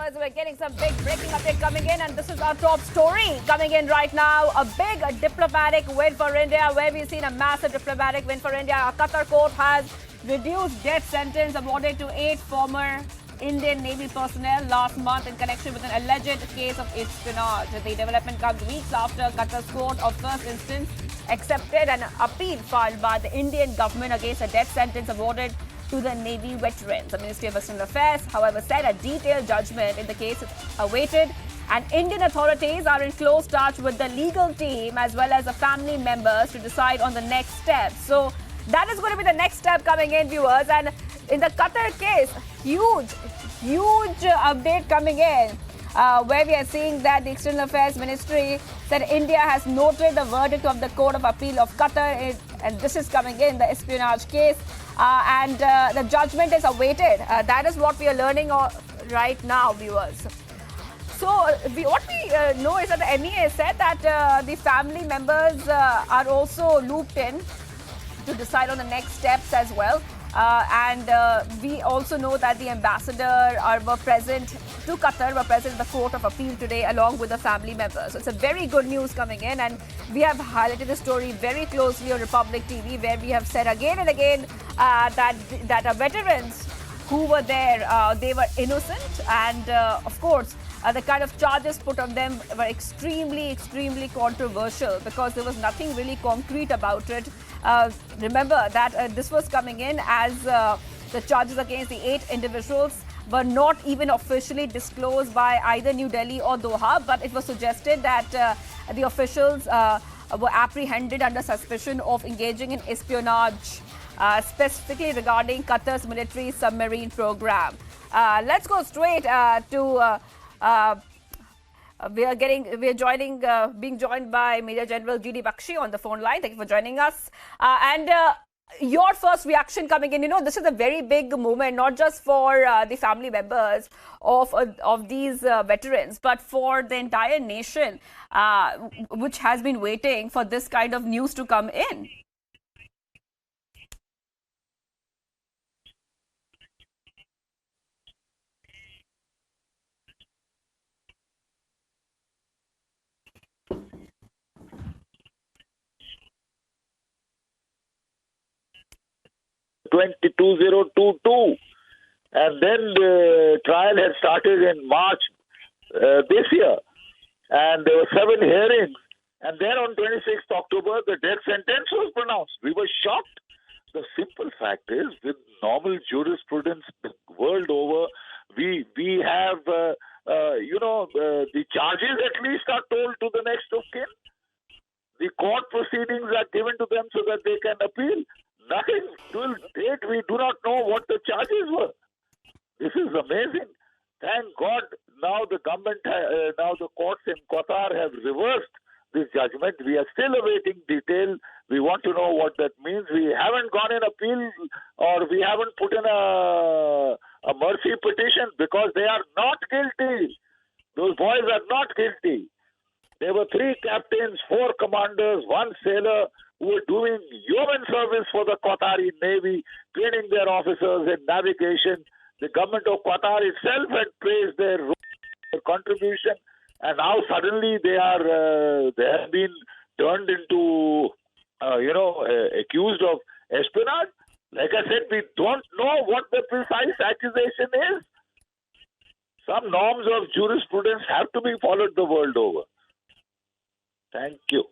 viewers, we're getting some big breaking update coming in, and this is our top story coming in right now. A big diplomatic win for India, where we've seen a massive diplomatic win for India. Our Qatar court has reduced death sentence awarded to 8 former Indian Navy personnel last month in connection with an alleged case of espionage. The development comes weeks after Qatar's court of first instance accepted an appeal filed by the Indian government against a death sentence awarded to the Navy veterans. The Ministry of External Affairs, however, said a detailed judgment in the case is awaited, and Indian authorities are in close touch with the legal team as well as the family members to decide on the next step. So that is going to be the next step coming in, viewers. And in the Qatar case, huge update coming in, where we are seeing that the External Affairs Ministry said India has noted the verdict of the Court of Appeal of Qatar, and this is coming in, the espionage case. And the judgment is awaited. That is what we are learning right now, viewers. So what we know is that the MEA said that the family members are also looped in to decide on the next steps as well. And we also know that the ambassador were present to Qatar, were present in the Court of Appeal today along with the family members. So it's a very good news coming in, and we have highlighted the story very closely on Republic TV, where we have said again and again that our veterans who were there, they were innocent, and of course the kind of charges put on them were extremely controversial because there was nothing really concrete about it. Remember that this was coming in as the charges against the 8 individuals were not even officially disclosed by either New Delhi or Doha, but it was suggested that the officials were apprehended under suspicion of engaging in espionage, specifically regarding Qatar's military submarine program. Let's go straight to being joined by Major General GD Bakshi on the phone line. Thank you for joining us. And your first reaction coming in, this is a very big moment, not just for the family members of these veterans, but for the entire nation, which has been waiting for this kind of news to come in. And then the trial had started in March this year, and there were 7 hearings, and then on 26th October the death sentence was pronounced. We were shocked. The simple fact is, with normal jurisprudence the world over, we have the charges at least are told to the next of kin. The court proceedings are given to them so that they can appeal. Nothing till date. We do not know what the charges were. This is amazing. Thank God now the government, now the courts in Qatar have reversed this judgment. We are still awaiting detail. We want to know what that means. We haven't gone in appeal, or we haven't put in a mercy petition because they are not guilty. Those boys are not guilty. There were 3 captains, 4 commanders, 1 sailor who were doing human service for the Qatari Navy, training their officers in navigation. The government of Qatar itself had praised their contribution, and now suddenly they have been turned into, accused of espionage. Like I said, we don't know what the precise accusation is. Some norms of jurisprudence have to be followed the world over. Thank you.